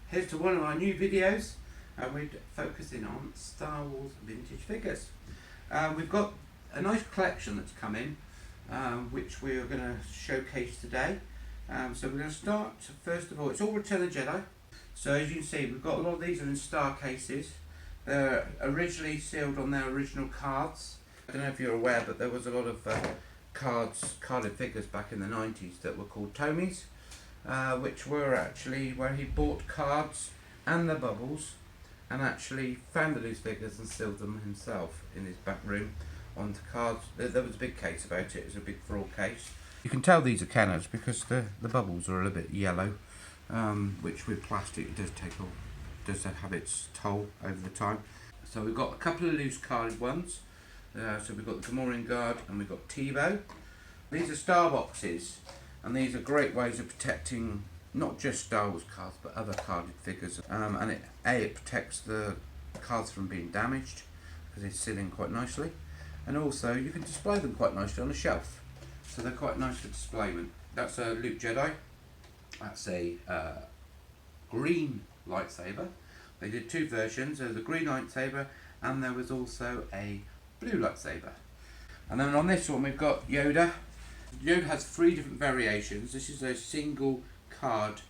Here's to one of our new videos, and we're focusing on Star Wars vintage figures. We've got a nice collection that's come in, which we're going to showcase today. So we're going to start, first of all, it's all Return of the Jedi. So as you can see, we've got a lot of these are in star cases. They're originally sealed on their original cards. I don't know if you're aware, but there was a lot of carded figures back in the 90s that were called Tomies, which were actually where he bought cards and the bubbles and actually founded his figures and sealed them himself in his back room onto cards. There was a big case about it. It was a big fraud case. You can tell these are Kennards because the bubbles are a little bit yellow, which with plastic does have its toll over the time. So we've got a couple of loose carded ones. So we've got the Gamorrean Guard and we've got Teebo. These are star boxes, and these are great ways of protecting not just Star Wars cards but other carded figures. And it protects the cards from being damaged because they sit in quite nicely, and also you can display them quite nicely on a shelf. So they're quite nice for displayment. That's a Luke Jedi. That's a green lightsaber. They did two versions. There was a green lightsaber and there was also a blue lightsaber. And then on this one we've got Yoda. Yoda has 3 different variations. This is a single card,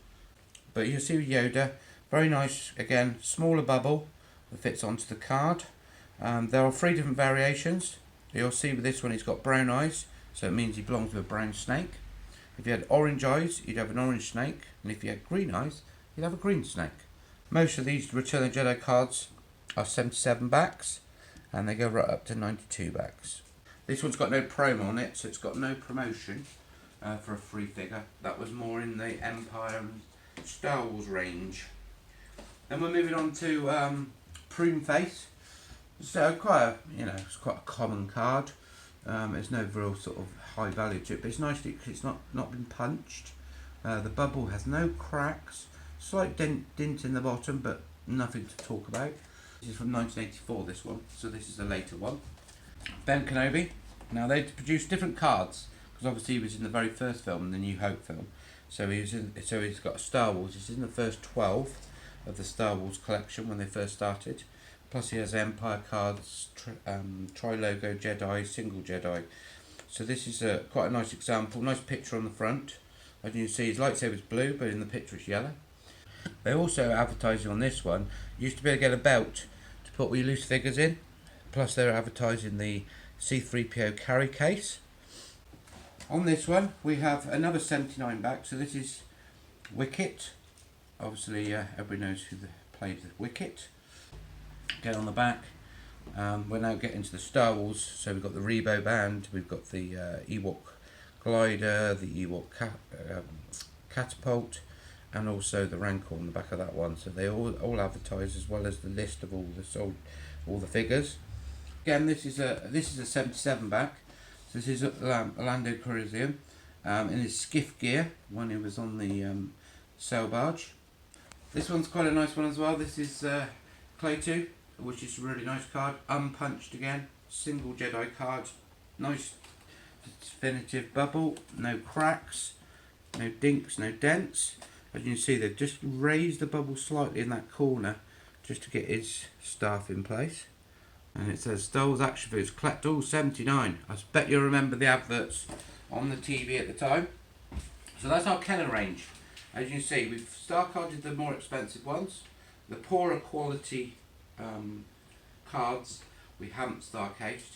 but you'll see with Yoda, very nice, again, smaller bubble that fits onto the card. There are 3 different variations. You'll see with this one he's got brown eyes, so it means he belongs to a brown snake. If you had orange eyes, you'd have an orange snake, and if you had green eyes, you'd have a green snake. Most of these Return of the Jedi cards are 77 backs, and they go right up to 92 backs. This one's got no promo on it, so it's got no promotion for a free figure. That was more in the Empire and Star Wars range. Then we're moving on to Prune Face. So it's quite a common card. There's no real sort of high value to it, but it's nice because it's not been punched. The bubble has no cracks, slight dent in the bottom, but nothing to talk about. This is from 1984, this one, so this is a later one. Ben Kenobi. Now they produced different cards because obviously he was in the very first film, the New Hope film. So he's got a Star Wars. He's in the first 12 of the Star Wars collection when they first started. Plus he has Empire cards, tri-logo Jedi, single Jedi. So this is quite a nice example. Nice picture on the front. As you can see, his lightsaber's blue, but in the picture it's yellow. They also advertising on this one. You used to be able to get a belt to put all your loose figures in. Plus they're advertising the C-3PO carry case. On this one we have another 79 back. So this is Wicket. Obviously everybody knows who played Wicket. Get on the back. We're now getting to the Star Wars. So we've got the Rebo band. We've got the Ewok glider, the Ewok catapult, and also the Rancor on the back of that one. So they all advertise, as well as the list of all the figures. Again, this is a 77 back. So this is Lando Calrissian in his skiff gear when he was on the sail barge. This one's quite a nice one as well. This is Klaatu, which is a really nice card. Unpunched again, single Jedi card. Nice definitive bubble, no cracks, no dinks, no dents. As you can see, they've just raised the bubble slightly in that corner just to get his staff in place. And it says Star Wars action figures, collect all 79. I bet you remember the adverts on the TV at the time. So that's our Kenner range. As you can see, we've star carded the more expensive ones. The poorer quality cards we haven't star cased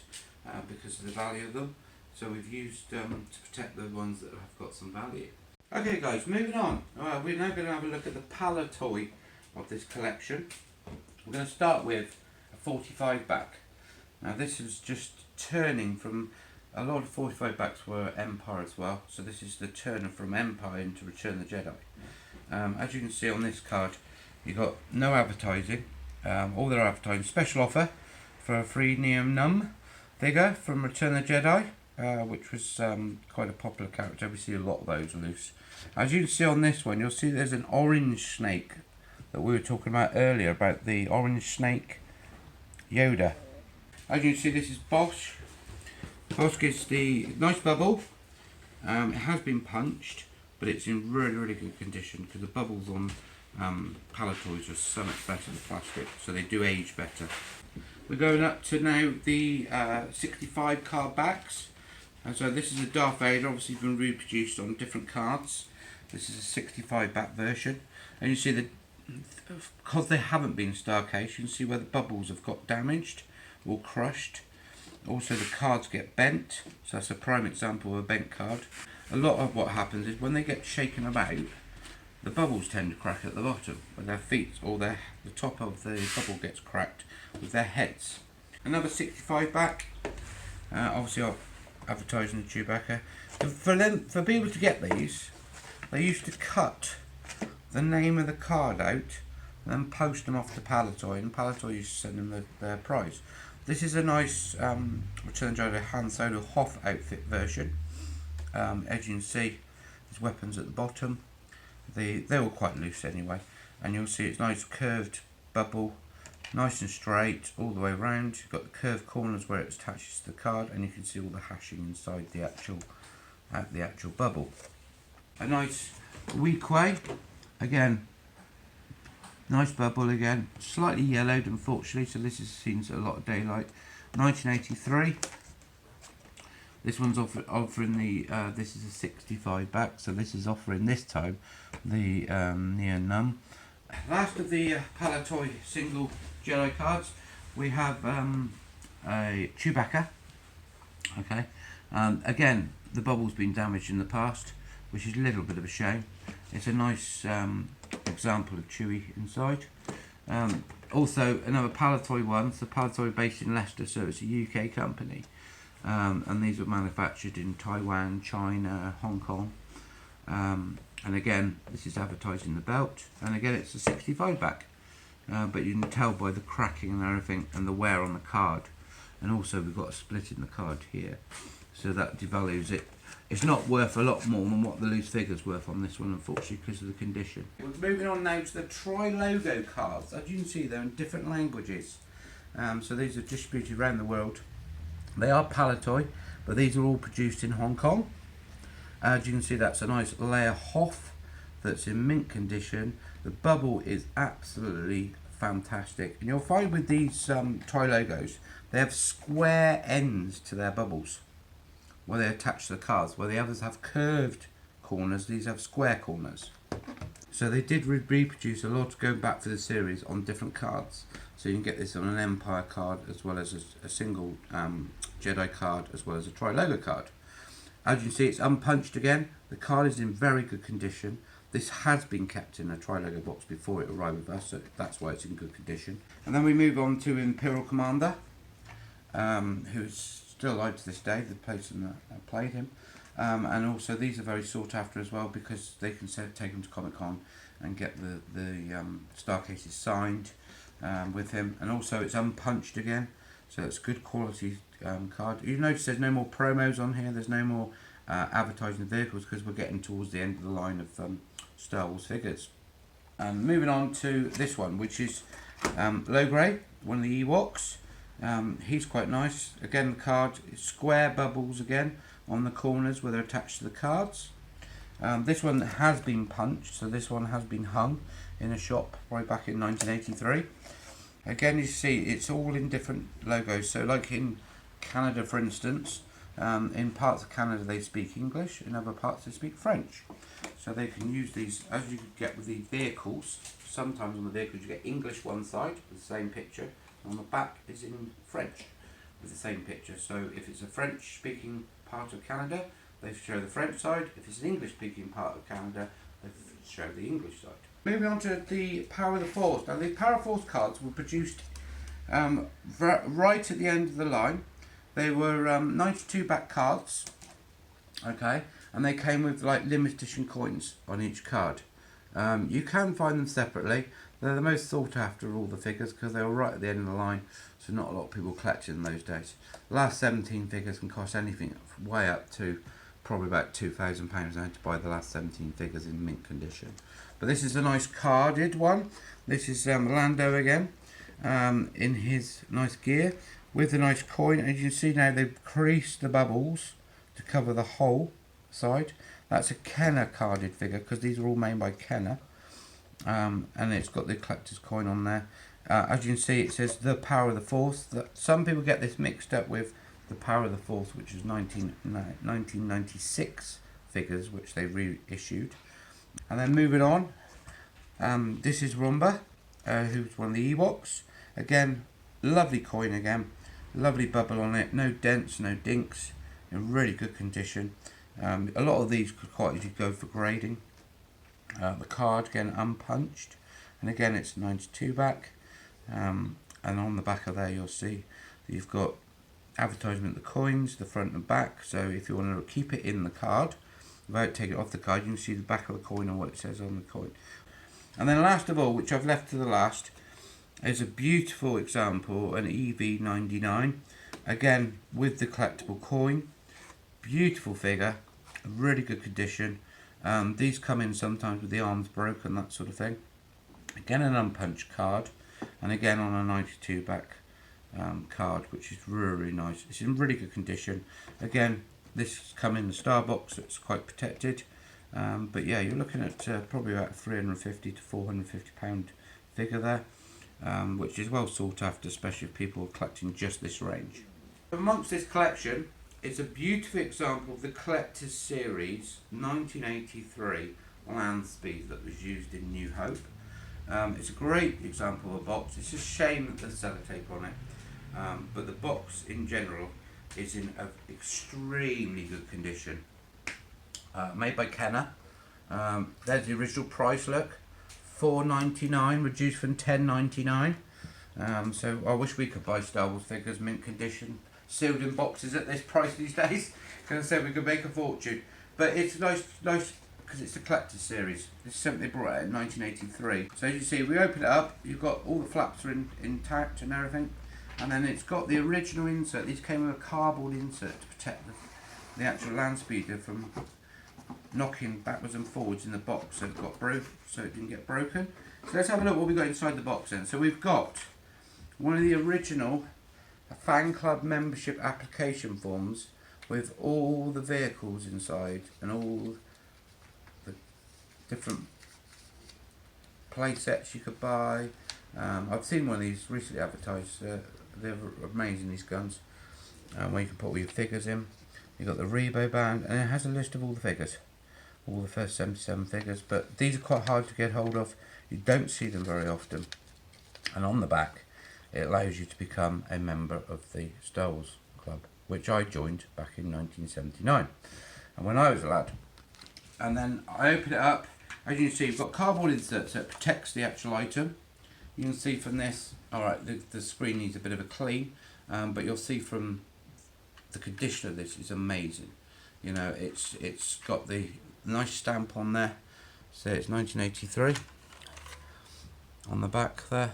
because of the value of them. So we've used to protect the ones that have got some value. Okay guys, moving on. We're now going to have a look at the Palitoy of this collection. We're going to start with a 45 back. Now this is just turning from, a lot of 45 backs were Empire as well, so this is the turner from Empire into Return of the Jedi. As you can see on this card, you've got no advertising. All their advertising, special offer for a free Neo Num figure from Return of the Jedi, which was quite a popular character. We see a lot of those loose. As you can see on this one, you'll see there's an orange snake that we were talking about earlier, about the orange snake Yoda. As you can see, this is Bosch. Bosch gives the nice bubble. It has been punched, but it's in really good condition because the bubbles on Palitoys are so much better than plastic, so they do age better. We're going up to now the 65 card backs. And so this is a Darth Vader, obviously been reproduced on different cards. This is a 65 back version. And you see that because they haven't been star cased, you can see where the bubbles have got damaged or crushed. Also the cards get bent, so that's a prime example of a bent card. A lot of what happens is when they get shaken about, the bubbles tend to crack at the bottom, where their feet or the top of the bubble gets cracked with their heads. Another 65 back, obviously I've advertising the Chewbacca. For people to get these, they used to cut the name of the card out and then post them off to Palitoy, and Palitoy used to send them their prize. This is a nice Return Jedi Han Solo Hoth outfit version. As you can see, there's weapons at the bottom. They're all quite loose anyway, and you'll see it's nice curved bubble, nice and straight all the way around. You've got the curved corners where it attaches to the card, and you can see all the hashing inside the actual bubble. A nice Weequay, again, nice bubble again, slightly yellowed unfortunately, so this has seen a lot of daylight. 1983. This one's offering the, this is a 65 back, so this is offering this time the Nien Nunb. Last of the Palitoy single Jedi cards, we have a Chewbacca. Okay, again, the bubble's been damaged in the past, which is a little bit of a shame. It's a nice example of Chewie inside. Also, another Palitoy one, so Palitoy based in Leicester, so it's a UK company. And these were manufactured in Taiwan, China, Hong Kong. And again, this is advertising the belt, and again it's a 65 back, but you can tell by the cracking and everything and the wear on the card, and also we've got a split in the card here, so that devalues it. It's not worth a lot more than what the loose figure's worth on this one, unfortunately, because of the condition. We're moving on now to the Tri-Logo cards. As you can see, they're in different languages, so these are distributed around the world. They are Palitoy, but these are all produced in Hong Kong. As you can see, that's a nice Leia Hoth that's in mint condition. The bubble is absolutely fantastic, and you'll find with these Tri-Logos, they have square ends to their bubbles where they attach the cards, where the others have curved corners, these have square corners. So they did reproduce a lot going back for the series on different cards. So you can get this on an Empire card as well as a single Jedi card as well as a Tri-Logo card. As you can see, it's unpunched again. The card is in very good condition. This has been kept in a Tri-Logo box before it arrived with us, so that's why it's in good condition. And then we move on to Imperial Commander, who's still alive to this day, the person that played him. And also these are very sought after as well, because they can take them to Comic-Con and get the star cases signed with him. And also it's unpunched again, so it's good quality card. You notice there's no more promos on here, there's no more advertising vehicles, because we're getting towards the end of the line of Star Wars figures. And moving on to this one, which is Logray, one of the Ewoks. He's quite nice. Again, the card is square bubbles again on the corners where they're attached to the cards. This one has been punched, so this one has been hung in a shop right back in 1983. Again, you see it's all in different logos, so like in Canada for instance, in parts of Canada they speak English, in other parts they speak French, so they can use these as you get with the vehicles. Sometimes on the vehicles you get English one side with the same picture, and on the back is in French with the same picture. So if it's a French speaking part of Canada, they show the French side. If it's an English speaking part of Canada, they show the English side. Moving on to the Power of the Force. Now the Power of the Force cards were produced right at the end of the line. They were 92 back cards, okay, and they came with like limited edition coins on each card. You can find them separately. They're the most sought after of all the figures because they were right at the end of the line, so not a lot of people collected in those days. The last 17 figures can cost anything way up to probably about £2,000 now to buy the last 17 figures in mint condition. But this is a nice carded one. This is Lando again, in his nice gear with a nice coin. As you can see now, they've creased the bubbles to cover the whole side. That's a Kenner carded figure because these are all made by Kenner. and it's got the collector's coin on there. As you can see, it says the Power of the Force. Some people get this mixed up with the Power of the Force, which is 1996 figures, which they reissued. And then moving on, this is Rumba, who's one of the Ewoks. Again, lovely coin again, lovely bubble on it, no dents, no dinks, in really good condition. A lot of these could quite easily go for grading. The card again unpunched, and again it's 92 back, and on the back of there you'll see that you've got advertisement of the coins, the front and back. So if you want to keep it in the card without taking it off the card, you can see the back of the coin and what it says on the coin. And then last of all, which I've left to the last, is a beautiful example, an EV99, again with the collectible coin. Beautiful figure, really good condition. These come in sometimes with the arms broken, that sort of thing. Again an unpunched card, and again on a 92 back card, which is really nice. It's in really good condition. Again, this come in the star box, so it's quite protected. But yeah, you're looking at probably about a 350 to 450 pound figure there, which is well sought after, especially if people are collecting just this range. Amongst this collection is a beautiful example of the Collector's Series 1983 Land Speed that was used in New Hope. It's a great example of a box. It's a shame that there's sellotape on it, but the box in general is in extremely good condition. Made by Kenner. There's the original price, look, $4.99 reduced from $10.99. So I wish we could buy Star Wars figures mint condition, sealed in boxes at this price these days, because I said we could make a fortune. But it's nice because it's the Collector's Series. This is something they brought out in 1983. So as you see, we open it up, you've got all the flaps are intact and everything, and then it's got the original insert. These came with a cardboard insert to protect the actual land speeder from knocking backwards and forwards in the box, so it didn't get broken. So let's have a look what we got inside the box then. So we've got one of the original fan club membership application forms with all the vehicles inside and all the different play sets you could buy. I've seen one of these recently advertised. They're amazing, these guns, where you can put all your figures in. You've got the Rebo band, and it has a list of all the figures, all the first 77 figures, but these are quite hard to get hold of. You don't see them very often. And on the back, it allows you to become a member of the Star Wars Club, which I joined back in 1979, and when I was a lad. And then I open it up. As you can see, you've got cardboard inserts that protects the actual item. You can see from this, alright, the screen needs a bit of a clean, but you'll see from the condition of this is amazing. You know, it's got the nice stamp on there, so it's 1983 on the back there,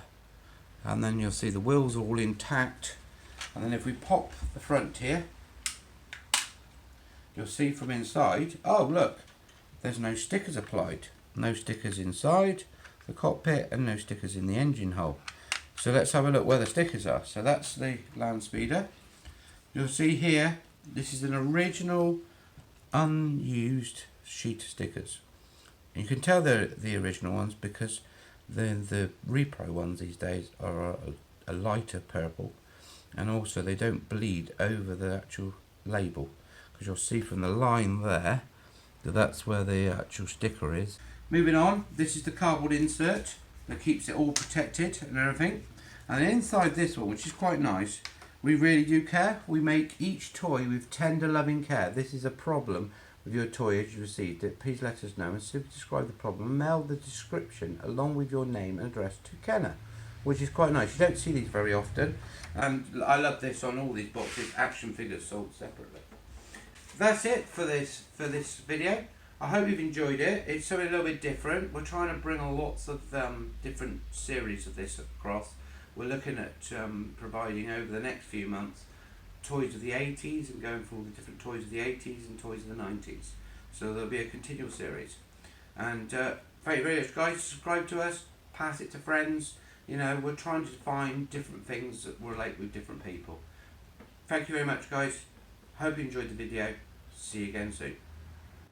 and then you'll see the wheels are all intact. And then if we pop the front here, you'll see from inside, oh look, there's no stickers applied, no stickers inside the cockpit and no stickers in the engine hole. So let's have a look where the stickers are. So that's the land speeder. You'll see here, this is an original unused sheet of stickers. And you can tell they're the original ones because the repro ones these days are a lighter purple, and also they don't bleed over the actual label, because you'll see from the line there that that's where the actual sticker is. Moving on, this is the cardboard insert that keeps it all protected and everything. And inside this one, which is quite nice, we really do care. We make each toy with tender loving care. This is a problem with your toy as you received it. Please let us know and simply describe the problem. Mail the description along with your name and address to Kenner, which is quite nice. You don't see these very often. And I love this on all these boxes, action figures sold separately. That's it for this video. I hope you've enjoyed it. It's something a little bit different. We're trying to bring lots of different series of this across. We're looking at providing over the next few months toys of the 80s and going for all the different toys of the 80s and toys of the 90s. So there'll be a continual series. And thank you very much, guys. Subscribe to us, pass it to friends. You know, we're trying to find different things that relate with different people. Thank you very much, guys. Hope you enjoyed the video. See you again soon.